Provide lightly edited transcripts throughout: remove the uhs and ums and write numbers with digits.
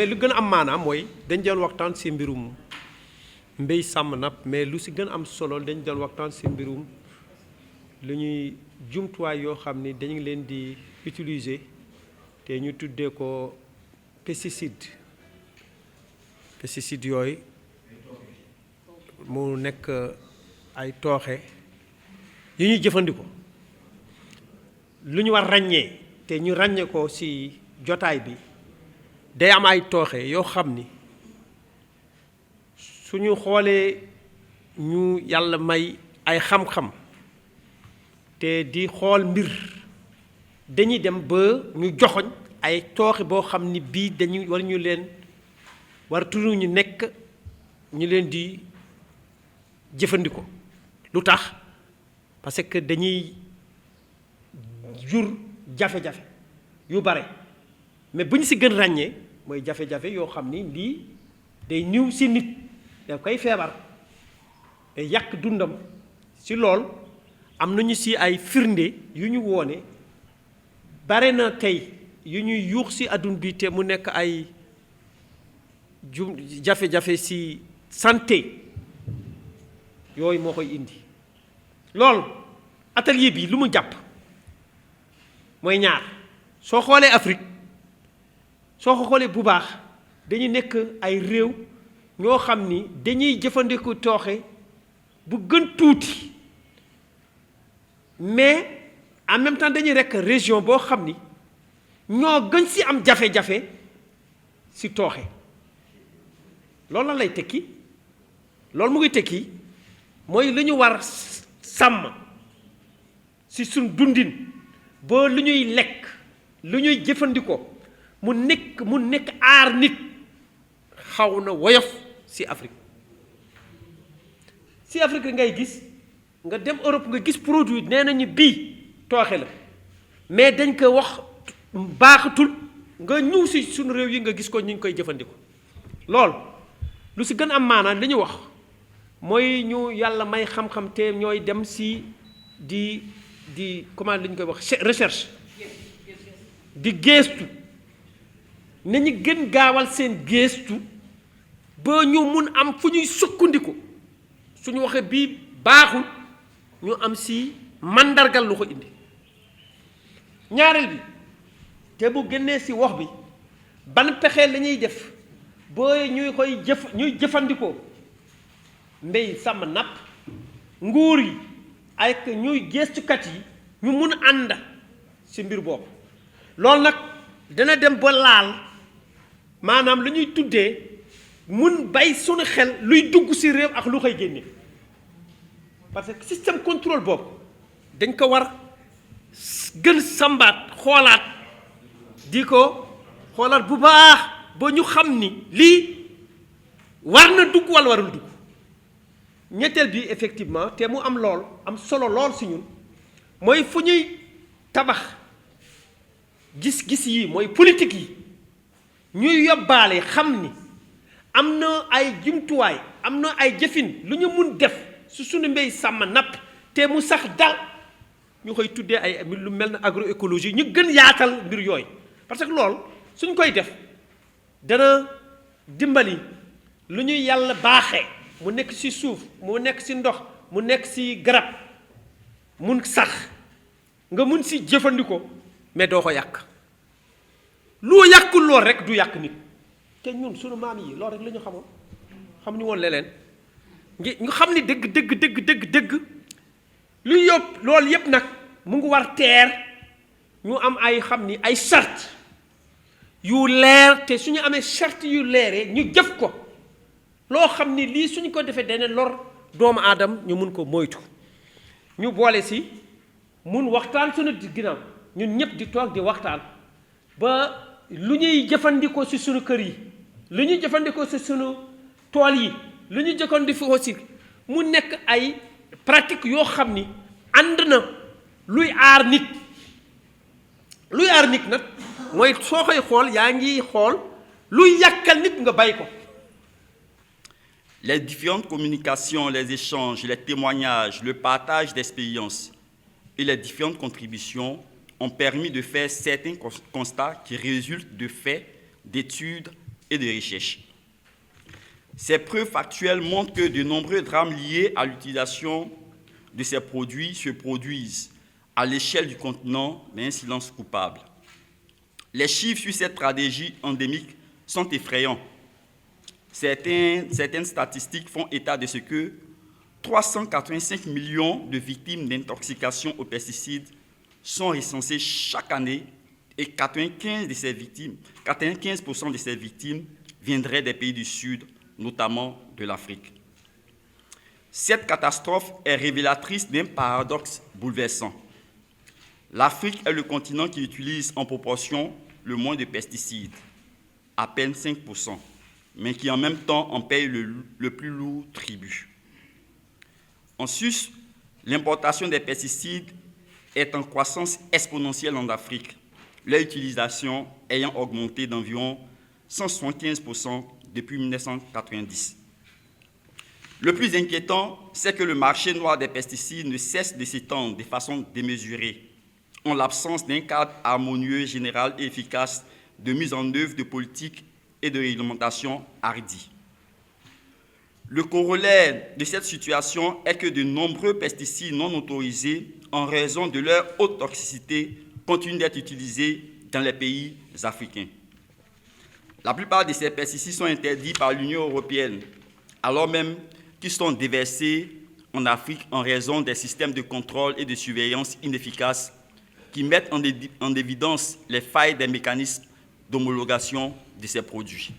mais lu gën a am maanaam mooy dañ doon waxtaan si mbirum mbéy sàmm napp mais lu si gën a am solo dañ doon waxtaan si mbirum lu ñuy jumtuwaay yoo xam ni dañu leen di utiliser te ñu tuddee ko pesticide yooyu mu nekk ay tooxe yu ñuy jëfandikoo lu ñu war ràññee te ñu ràññee ko ci jotaay bi day am ay tooxe yoo xam ni suñu xoolee ñu yàlla may ay xam-xam te di xool mbir dañuy dem ba ñu joxoñ ay tooxe boo xam ni bii dañu war ñu leen war turu ñu nekk ñu leen di jëfandikoo lu tax parce que dañuy jur jafe-jafe yu bare mais bu ñu ci gën ràññee mooy jafe-jafe yoo xam ni lii day ñëw ci nit da koy feebar day yàq dundam ci lool am nañu ci ay firnde yu ñu woone bare na tey yu ñuy yuux ci àdduna bi te mu nekk ay jafe-jafe ci santé yooyu moo koy indi loolu atelier bi lu mu jàpp mooy ñaar soo xoolee Afrique soo ko xoolee bu baax dañu nekk ay réew ñoo xam ni dañuy jëfandiku tooxe bu gën tuuti mais en même temps dañuy rekk région boo xam ni ñoo gën ci am jafe-jafe ci tooxe loolu la lay tekki loolu mu ngi tekki mooy lu ñu war sàmm ci suñ dundin ba lu ñuy lekk lu ñuy jëfandikoo mu nekk aar nit xaw na woyof ci Afrique ngay gis nga dem Europe nga gis produit nee nañu bii tooxe la mais dañ ko wax baaxatul nga ñëw ci suñu réew yi nga gis ko ñu ngi koy jëfandikoo lool lu ci gën am maanaam li ñu wax mooy ñu yàlla may xam-xam te ñooy dem ci di comment lañ koy wax recherche di geestu nañu gën gaawal seen geestu ba ñu mun am fu ñuy sukkandiku suñu waxee bii baaxul ñu am ci mandargal lu ko indi ñaareel bi te bu génnee ci wax bi ban pexe la ñuy def ba ñuy jëfandikoo mbéy sàmm napp nguur yi ak ñuy gëstukat yi ñu mun ànd ci mbir boobu loolu nag dana dem ba laal maanaam lu ñuy tuddee mun bay suñu xel luy dugg ci réew ak lu koy génne parce que système contrôle boobu dañ ko war gën sambaat xoolaat di ko xoolaat bu baax ba ñu xam ni lii war na dugg walla warul dugg ñetteel bi effectivement te mu am lool am solo lool ci ñun mooy fu ñuy tabax gis-gis yi mooy politique yi ñuy yóbbaale xam ni am na ay jumtuwaay am na ay jëfin lu ñu mun def su suñu mbéy sàmm napp te mu sax dal ñu koy tuddee ay lu mel na agroécologie ñu gën yaatal mbir yooyu parce que loolu suñ koy def dana dimbali lu ñuy yàlla baaxee mu nekk ci suuf mu nekk ci ndox mu nekk ci garab mun sax nga mun ci jëfandikoo mais doo ko yàq lu yàqul lool rek du yàq nit te ñun sunu maam yi loolu rek la ñu xamoon xamuñu woon leneen ñu xam ni dëgg lu yóbbu loolu yépp nag mu ngi war teer ñu am ay xam ni ay charte yu leer te suñu amee charte yu leeree ñu jëf ko loo xam ni lii suñu ko defee dana lor doomu aadama ñu mun ko moytu ñu boole ci mun waxtaan suñu ginnaaw ñun ñëpp di toog di waxtaan ba lu ñuy jëfandikoo ci suñu kër yi lu ñuy jëfandikoo ci suñu tool yi lu ñuy jëfandikoo ci mu nekk ay pratique yoo xam ni ànd na luy aar nit nag mooy soo koy xool yaa ngi xool luy yàkkal nit nga bay ko. Les différentes communications, les échanges, les témoignages, le partage d'expériences et les différentes contributions ont permis de faire certains constats qui résultent de faits, d'études et de recherche. Ces preuves factuelles montrent que de nombreux drames liés à l'utilisation de ces produits se produisent à l'échelle du continent, mais un silence coupable. Les chiffres sur cette tragédie endémique sont effrayants. Certaines statistiques font état de ce que 385 millions de victimes d'intoxication aux pesticides sont recensées chaque année et 95% de ces victimes viendraient des pays du Sud, notamment de l'Afrique. Cette catastrophe est révélatrice d'un paradoxe bouleversant. L'Afrique est le continent qui utilise en proportion le moins de pesticides, à peine 5%, mais qui en même temps en paye le plus lourd tribut. En sus, l'importation des pesticides est en croissance exponentielle en Afrique, leur utilisation ayant augmenté d'environ 175% depuis 1990. Le plus inquiétant, c'est que le marché noir des pesticides ne cesse de s'étendre de façon démesurée, en l'absence d'un cadre harmonieux, général et efficace de mise en œuvre de politiques et de réglementations hardies. Le corollaire de cette situation est que de nombreux pesticides non autorisés, en raison de leur haute toxicité, continuent d'être utilisés dans les pays africains. La plupart de ces pesticides sont interdits par l'Union européenne, alors même qu'ils sont déversés en Afrique en raison des systèmes de contrôle et de surveillance inefficaces qui mettent en évidence les failles des mécanismes d'homologation de ces produits.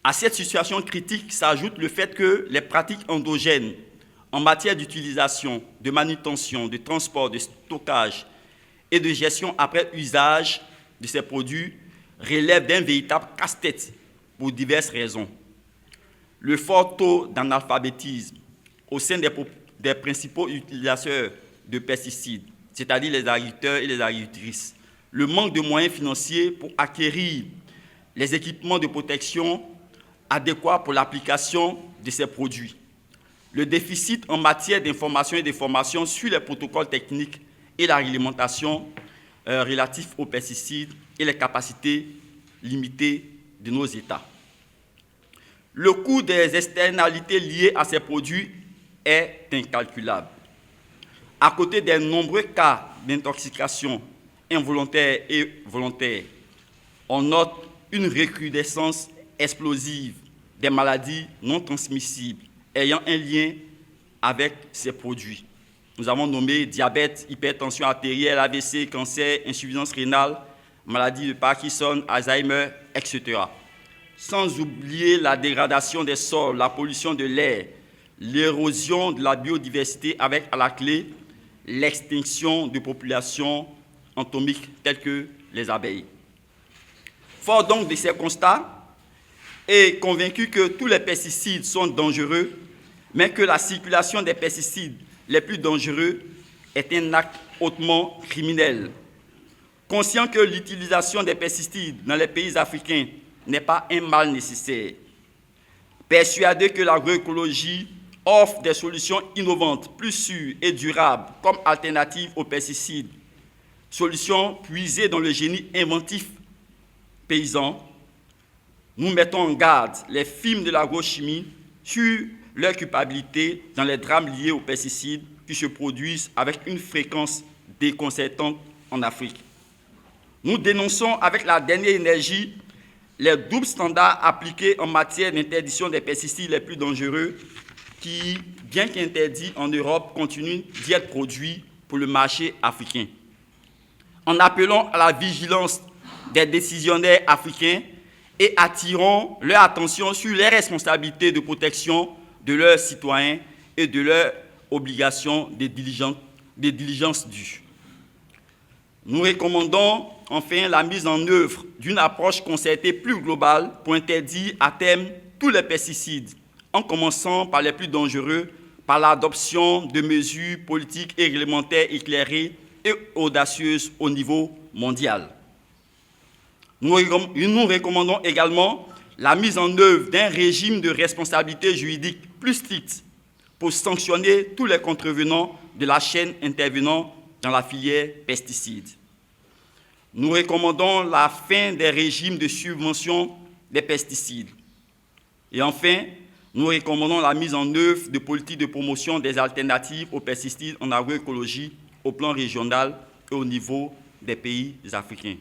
À cette situation critique s'ajoute le fait que les pratiques endogènes en matière d'utilisation, de manutention, de transport, de stockage et de gestion après usage de ces produits relèvent d'un véritable casse-tête pour diverses raisons. Le fort taux d'analphabétisme au sein des principaux utilisateurs de pesticides, c'est-à-dire les agriculteurs et les agricultrices, le manque de moyens financiers pour acquérir les équipements de protection adéquats pour l'application de ces produits, le déficit en matière d'information et de formation sur les protocoles techniques et la réglementation relatifs aux pesticides et les capacités limitées de nos États. Le coût des externalités liées à ces produits est incalculable. À côté des nombreux cas d'intoxication involontaire et volontaire, on note une recrudescence explosive des maladies non transmissibles ayant un lien avec ces produits. Nous avons nommé diabète, hypertension artérielle, AVC, cancer, insuffisance rénale, maladie de Parkinson, Alzheimer, etc. Sans oublier la dégradation des sols, la pollution de l'air, l'érosion de la biodiversité avec à la clé l'extinction de populations entomiques telles que les abeilles. Fort donc de ces constats, et convaincu que tous les pesticides sont dangereux, mais que la circulation des pesticides les plus dangereux est un acte hautement criminel. Conscient que l'utilisation des pesticides dans les pays africains n'est pas un mal nécessaire. Persuadé que l'agroécologie offre des solutions innovantes, plus sûres et durables comme alternative aux pesticides, solutions puisées dans le génie inventif paysan, nous mettons en garde les films de l'agrochimie sur leur culpabilité dans les drames liés aux pesticides qui se produisent avec une fréquence déconcertante en Afrique. Nous dénonçons avec la dernière énergie les doubles standards appliqués en matière d'interdiction des pesticides les plus dangereux qui, bien qu'interdits en Europe, continuent d'y être produits pour le marché africain. En appelant à la vigilance des décisionnaires africains et attirons leur attention sur les responsabilités de protection de leurs citoyens et de leurs obligations de diligence dues. Nous recommandons enfin la mise en œuvre d'une approche concertée plus globale pour interdire à terme tous les pesticides, en commençant par les plus dangereux, par l'adoption de mesures politiques et réglementaires éclairées et audacieuses au niveau mondial. Nous recommandons également la mise en œuvre d'un régime de responsabilité juridique plus strict pour sanctionner tous les contrevenants de la chaîne intervenant dans la filière pesticides. Nous recommandons la fin des régimes de subvention des pesticides. Et enfin, nous recommandons la mise en œuvre de politiques de promotion des alternatives aux pesticides en agroécologie au plan régional et au niveau des pays africains.